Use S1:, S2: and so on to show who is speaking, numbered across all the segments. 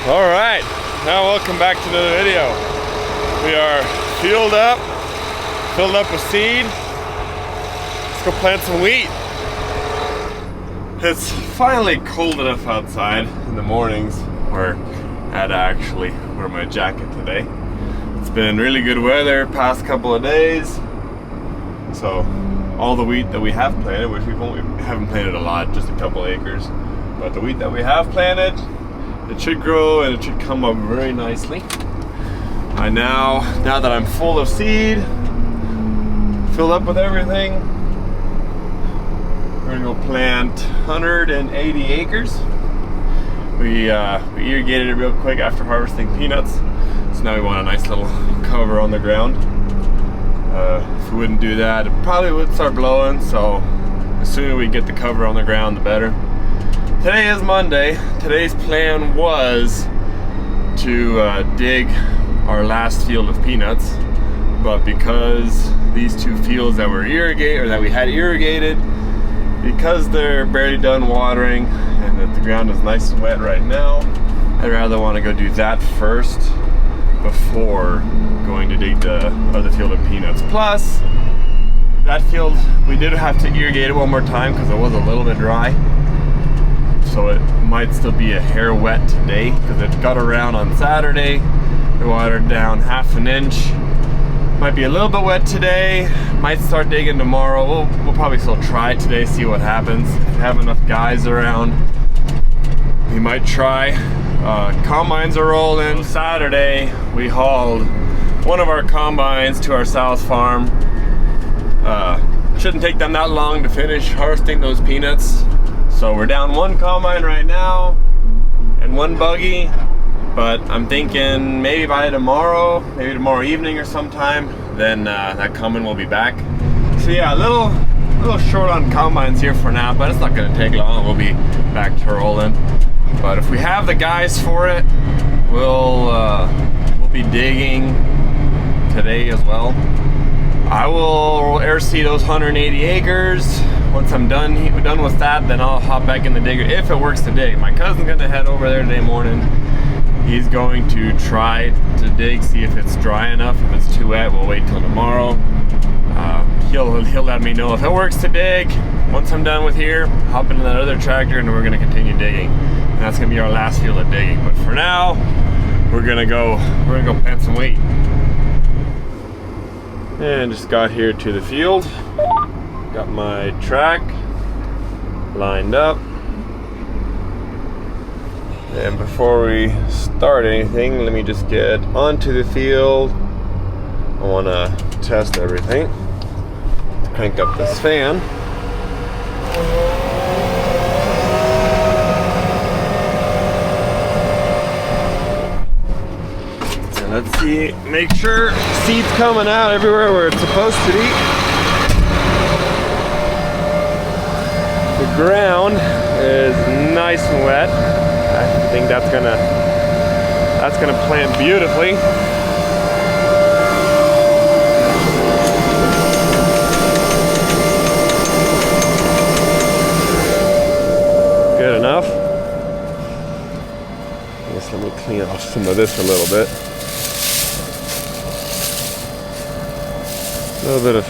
S1: Alright, now welcome back to another video. We are filled up with seed. Let's go plant some wheat. It's finally cold enough outside in the mornings where I had to actually wear my jacket today. It's been really good weather past couple of days. So all the wheat that we have planted, which haven't planted a lot, just a couple acres, but the wheat that we have planted, it should grow and it should come up very nicely. Now that I'm full of seed, filled up with everything, we're gonna go plant 180 acres. We irrigated it real quick after harvesting peanuts, so now we want a nice little cover on the ground. If we wouldn't do that, it probably would start blowing, so the sooner we get the cover on the ground, the better. Today is Monday. Today's plan was to dig our last field of peanuts, but because these two fields that we had irrigated, because they're barely done watering and that the ground is nice and wet right now, I'd rather want to go do that first before going to dig the other field of peanuts. Plus, that field, we did have to irrigate it one more time because it was a little bit dry. So it might still be a hair wet today because it got around on Saturday. We watered down ½ an inch. Might be a little bit wet today. Might start digging tomorrow. We'll probably still try it today, see what happens. If we have enough guys around, we might try. Combines are rolling. Saturday, we hauled one of our combines to our south farm. Shouldn't take them that long to finish harvesting those peanuts. So we're down one combine right now and one buggy, but I'm thinking maybe by tomorrow, maybe tomorrow evening or sometime, then that combine will be back. So yeah, a little short on combines here for now, but it's not gonna take long. We'll be back to rolling. But if we have the guys for it, we'll be digging today as well. I will air seed those 180 acres. Once I'm done with that, then I'll hop back in the digger if it works today. My cousin's gonna head over there today morning. He's going to try to dig, see if it's dry enough. If it's too wet, we'll wait till tomorrow. He'll let me know if it works to dig. Once I'm done with here, hop into that other tractor and we're gonna continue digging. And that's gonna be our last field of digging. But for now, we're gonna go plant some wheat. And just got here to the field. Got my track lined up. And before we start anything, let me just get onto the field. I want to test everything. Crank up this fan. And let's see, make sure seed's coming out everywhere where it's supposed to be. The ground is nice and wet. I think that's gonna plant beautifully. Good enough. I guess let me clean off some of this a little bit. A little bit of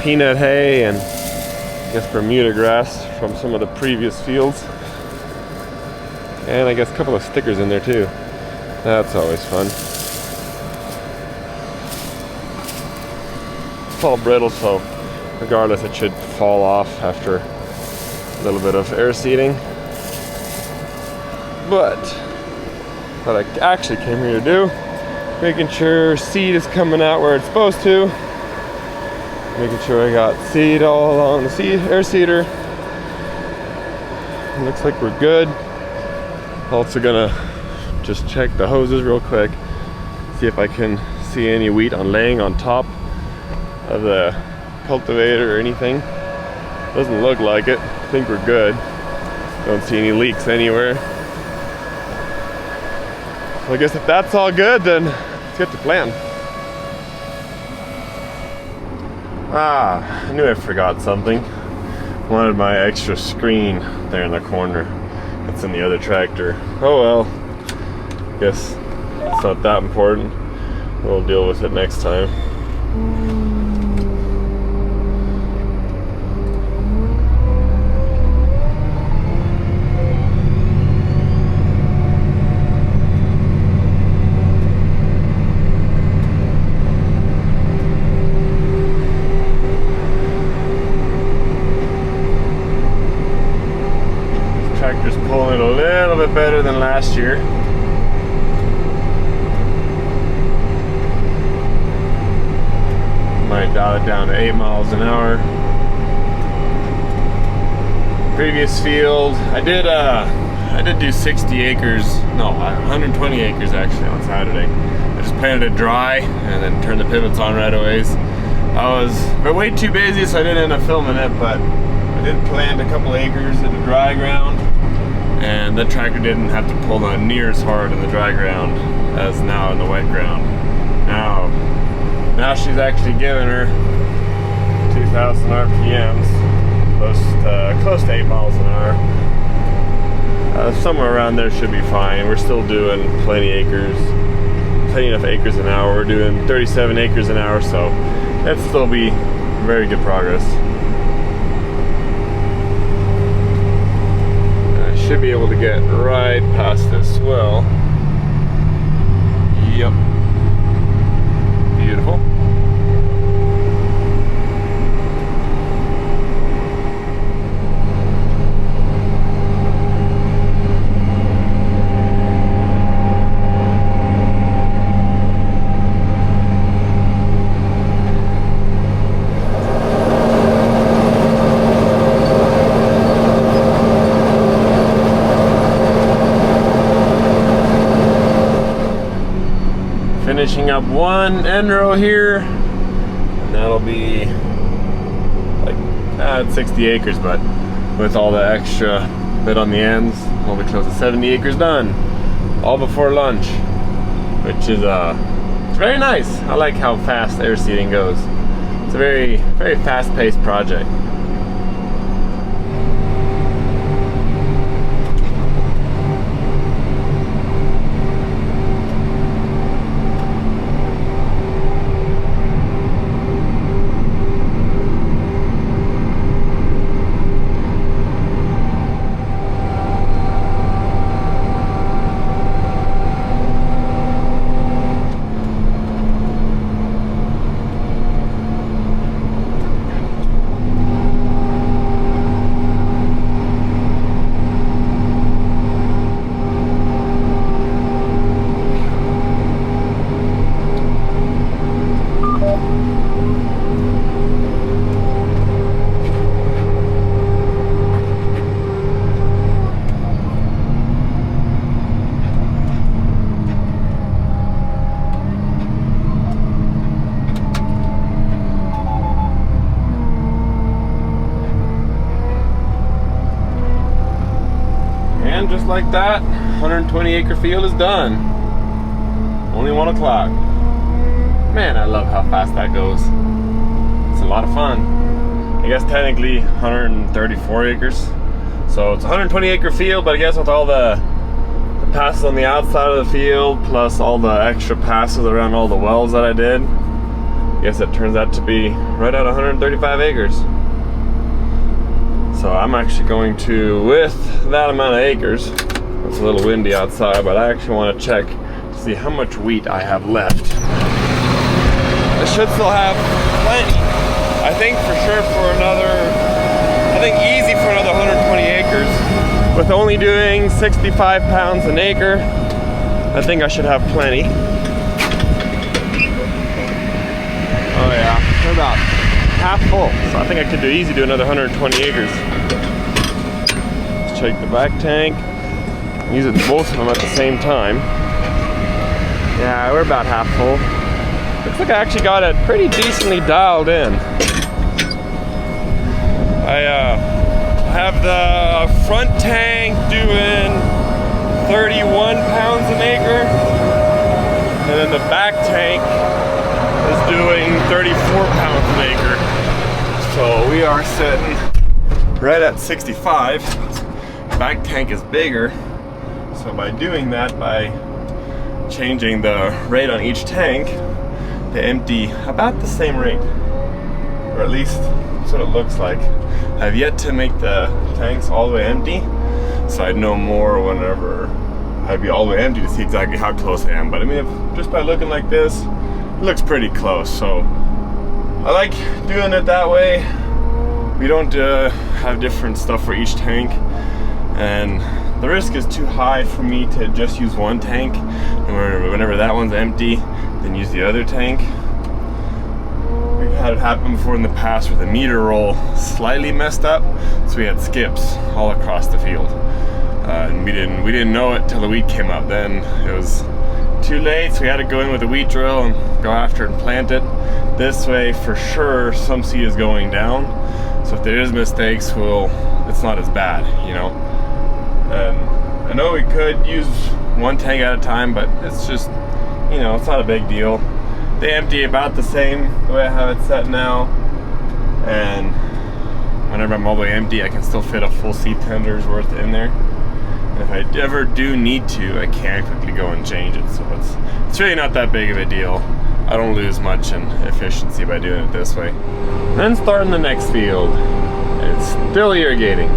S1: peanut hay and I guess Bermuda grass from some of the previous fields. And I guess a couple of stickers in there too. That's always fun. It's all brittle, so regardless it should fall off after a little bit of air seeding. But what I actually came here to do, making sure seed is coming out where it's supposed to. Making sure I got seed all along the air seeder. It looks like we're good. Also gonna just check the hoses real quick, see if I can see any wheat laying on top of the cultivator or anything. Doesn't look like it. I think we're good. Don't see any leaks anywhere. So I guess if that's all good, then let's get to plan. I knew I forgot something. Wanted my extra screen there in the corner. That's in the other tractor. Oh well. Guess it's not that important. We'll deal with it next time. Tractor's pulling a little bit better than last year. Might dial it down to 8 miles an hour. Previous field, I did do 60 acres, no, 120 acres actually on Saturday. I just planted it dry and then turned the pivots on right away. I was way too busy, so I didn't end up filming it, but I did plant a couple acres in the dry ground, and the tractor didn't have to pull on near as hard in the dry ground as now in the wet ground. Now she's actually giving her 2,000 RPMs, close to 8 miles an hour. Somewhere around there should be fine. We're still doing plenty enough acres an hour. We're doing 37 acres an hour, so that'd still be very good progress. I should be able to get right past this swell. Yep. Beautiful. Finishing up one end row here, and that'll be like 60 acres, but with all the extra bit on the ends, we'll be close to 70 acres done, all before lunch, which is it's very nice. I like how fast air seeding goes. It's a very fast-paced project. Just like that, 120 acre field is done. Only 1 o'clock. Man, I love how fast that goes. It's a lot of fun. I guess technically 134 acres. So it's a 120 acre field, but I guess with all the passes on the outside of the field, plus all the extra passes around all the wells that I did, I guess it turns out to be right at 135 acres. So I'm actually going to, with that amount of acres, it's a little windy outside, but I actually want to check to see how much wheat I have left. I should still have plenty. I think for sure for easy for another 120 acres. With only doing 65 pounds an acre, I think I should have plenty. Oh yeah, we're about half full, so I think I could do another 120 acres. Let's check the back tank. Use it both of them at the same time. Yeah, we're about half full. Looks like I actually got it pretty decently dialed in. I have the front tank doing 31 pounds an acre, and then the back tank is doing 34 pounds an acre. So we are sitting right at 65. Back tank is bigger, so by doing that, by changing the rate on each tank to empty about the same rate, or at least that's what it looks like. I've yet to make the tanks all the way empty, so I'd know more whenever I'd be all the way empty to see exactly how close I am. But I mean, just by looking like this, it looks pretty close. So I like doing it that way. We don't have different stuff for each tank, and the risk is too high for me to just use one tank, and whenever that one's empty, then use the other tank. We've had it happen before in the past where the meter roll slightly messed up, so we had skips all across the field. And we didn't know it till the wheat came up. Then it was too late, so we had to go in with a wheat drill and go after it and plant it. This way, for sure, some seed is going down. So if there is mistakes, it's not as bad, you know. And I know we could use one tank at a time, but it's just, you know, it's not a big deal. They empty about the same the way I have it set now, and whenever I'm all the way empty, I can still fit a full seed tender's worth in there. And if I ever do need to, I can quickly go and change it. So it's really not that big of a deal. I don't lose much in efficiency by doing it this way. Then starting the next field. It's still irrigating,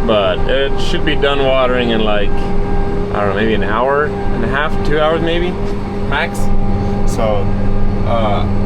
S1: but it should be done watering in like, I don't know, maybe an hour and a half, 2 hours maybe, max. So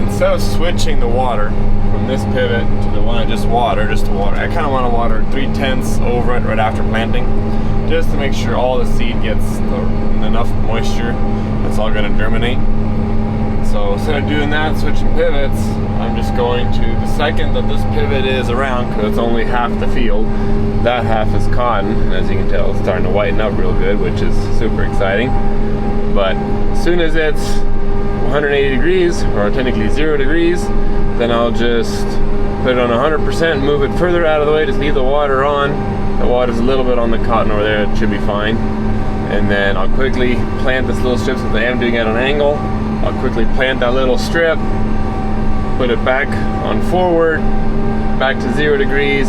S1: instead of switching the water from this pivot to the one I just watered, I kind of want to water 3/10 over it right after planting, just to make sure all the seed gets enough moisture that's all going to germinate. So instead of doing that, switching pivots, I'm just going to, the second that this pivot is around, because it's only half the field, that half is cotton, and as you can tell, it's starting to whiten up real good, which is super exciting. But as soon as it's 180 degrees, or technically 0 degrees, then I'll just put it on 100%, move it further out of the way, just leave the water on. The water's a little bit on the cotton over there, it should be fine. And then I'll quickly plant this little strip, since I am doing it at an angle. I'll quickly plant that little strip, put it back on forward, back to 0 degrees,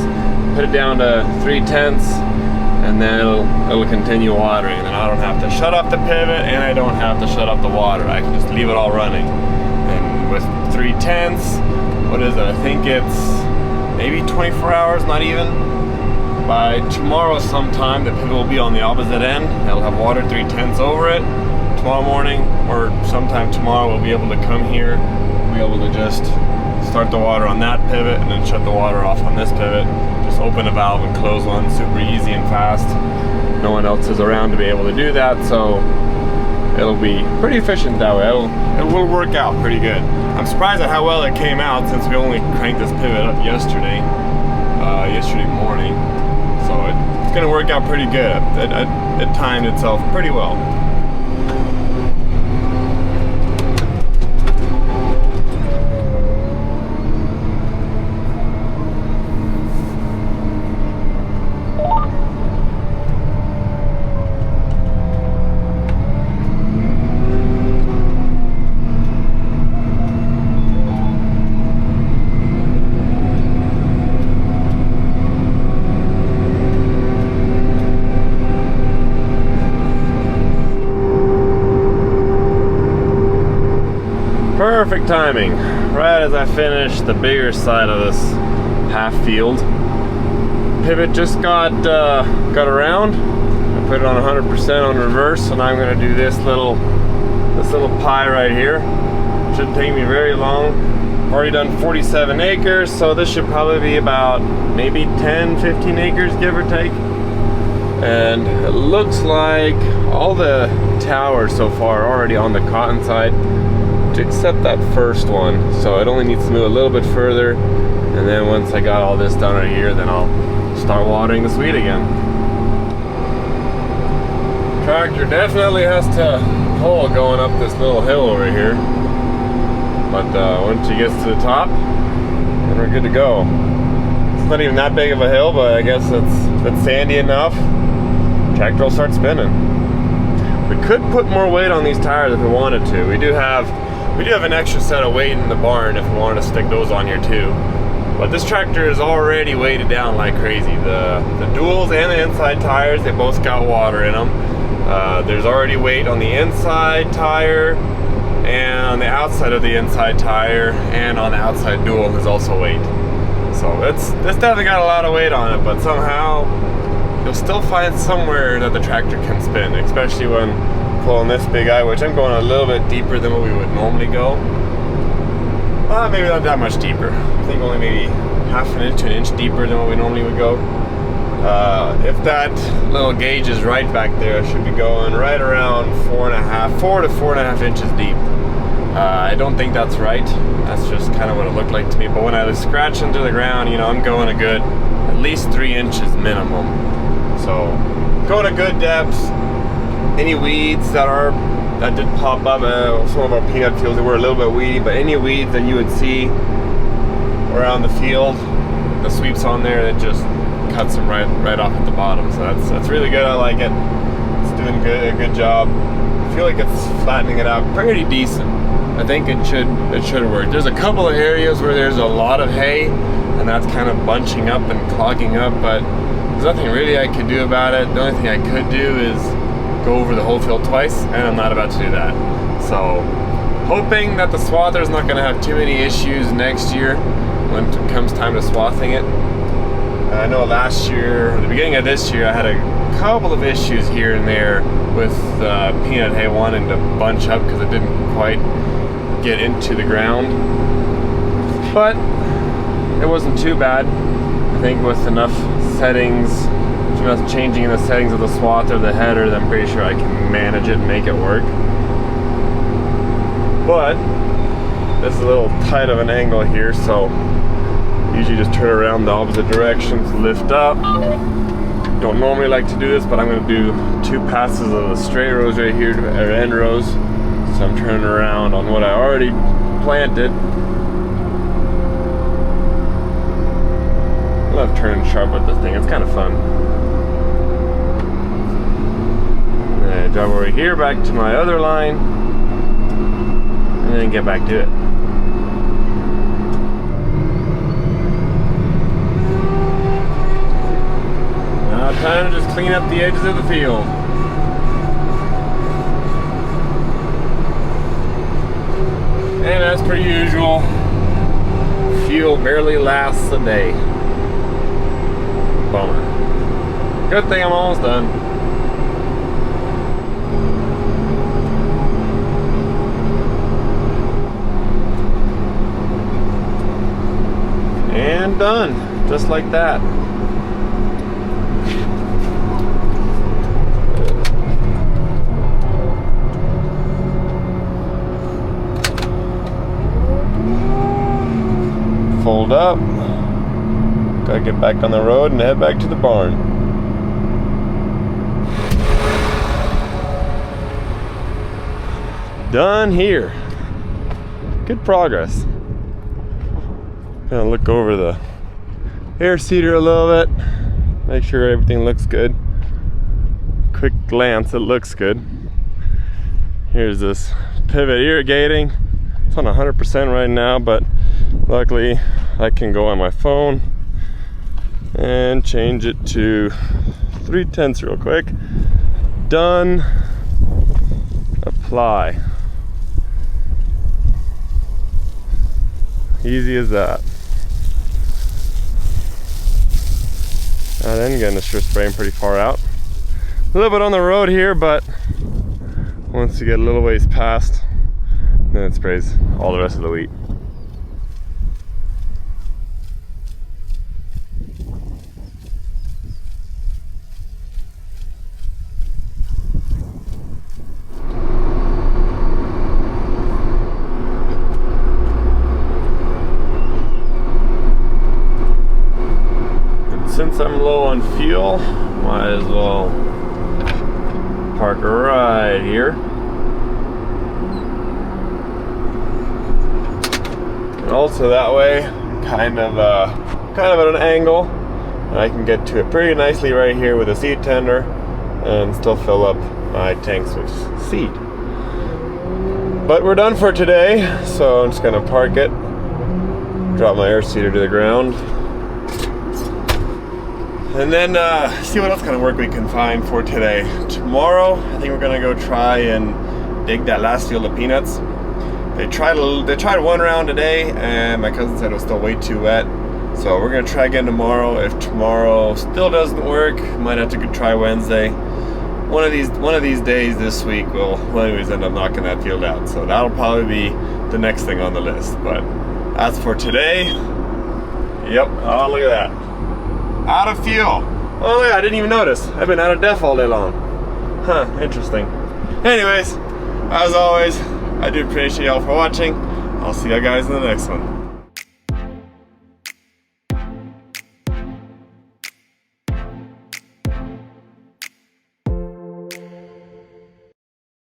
S1: put it down to 3/10, and then it'll continue watering. And then I don't have to shut off the pivot, and I don't have to shut off the water. I can just leave it all running. And with 3/10, what is it? I think it's maybe 24 hours, not even. By tomorrow sometime, the pivot will be on the opposite end. It'll have water 3/10 over it. Tomorrow morning, or sometime tomorrow, we'll be able to come here, be able to just start the water on that pivot and then shut the water off on this pivot. Just open a valve and close one, super easy and fast. No one else is around to be able to do that, so it'll be pretty efficient that way. It will work out pretty good. I'm surprised at how well it came out, since we only cranked this pivot up yesterday morning. So it's gonna work out pretty good. It timed itself pretty well. Perfect timing, right as I finished the bigger side of this half field. Pivot just got around. I put it on 100% on reverse, and I'm going to do this little pie right here. Shouldn't take me very long. I've already done 47 acres, so this should probably be about maybe 10-15 acres, give or take. And it looks like all the towers so far are already on the cotton side, except that first one. So it only needs to move a little bit further, and then once I got all this done right here, then I'll start watering this wheat again. Tractor definitely has to pull going up this little hill over here, but once she gets to the top, then we're good to go. It's not even that big of a hill, but I guess it's sandy enough. Tractor will start spinning. We could put more weight on these tires if we wanted to. We do have an extra set of weight in the barn if we wanted to stick those on here too. But this tractor is already weighted down like crazy. The duals and the inside tires, they both got water in them. There's already weight on the inside tire, and on the outside of the inside tire, and on the outside dual there's also weight. So this definitely got a lot of weight on it, but somehow you'll still find somewhere that the tractor can spin, especially when pulling this big eye, which I'm going a little bit deeper than what we would normally go. Maybe not that much deeper. I think only maybe half an inch to an inch deeper than what we normally would go. If that little gauge is right back there, I should be going right around 4 to 4.5 inches deep. I don't think that's right. That's just kind of what it looked like to me. But when I was scratching through the ground, you know, I'm going a good at least 3 inches minimum. So going a good depth. Any weeds that did pop up, some of our peanut fields, they were a little bit weedy, but any weeds that you would see around the field, the sweeps on there, that just cuts them right off at the bottom. So that's really good. I like it. It's doing a good job. I feel like it's flattening it out pretty decent. I think it should work. There's a couple of areas where there's a lot of hay, and that's kind of bunching up and clogging up, but there's nothing really I could do about it. The only thing I could do is go over the whole field twice, and I'm not about to do that. So hoping that the swather is not going to have too many issues next year when it comes time to swathing it. I know last year, or the beginning of this year, I had a couple of issues here and there with peanut hay wanting to bunch up because it didn't quite get into the ground, but it wasn't too bad. I think with enough settings, enough changing in the settings of the swather, the header, then I'm pretty sure I can manage it and make it work. But this is a little tight of an angle here, so usually just turn around the opposite directions, lift up. Don't normally like to do this, but I'm going to do 2 passes of the straight rows right here, or end rows. So I'm turning around on what I already planted. I love turning sharp with this thing, it's kind of fun. Drive over here back to my other line, and then get back to it. Now time to just clean up the edges of the field. And as per usual, fuel barely lasts a day. Bummer. Good thing I'm almost done. And done, just like that. Fold up. Gotta get back on the road and head back to the barn. Done here. Good progress. Gonna look over the air seeder a little bit, make sure everything looks good. Quick glance, it looks good. Here's this pivot irrigating. It's on 100% right now, but luckily I can go on my phone and change it to 3/10 real quick. Done. Apply. Easy as that. And then again, it's just spraying pretty far out. A little bit on the road here, but once you get a little ways past, then it sprays all the rest of the wheat. Since I'm low on fuel, might as well park right here. And also that way, kind of at an angle, and I can get to it pretty nicely right here with a seed tender and still fill up my tanks with seed. But we're done for today, so I'm just gonna park it, drop my air seeder to the ground, and then see what else kind of work we can find for today. tomorrow, I think we're gonna go try and dig that last field of peanuts. They tried one round today, and my cousin said it was still way too wet. So we're gonna try again tomorrow. If tomorrow still doesn't work, might have to go try Wednesday. One of these days this week we'll anyways end up knocking that field out. So that'll probably be the next thing on the list. But as for today, yep. Oh, look at that. Out of fuel. Oh, look, I didn't even notice. I've been out of def all day long. Huh, interesting. Anyways, as always, I do appreciate y'all for watching. I'll see you guys in the next one.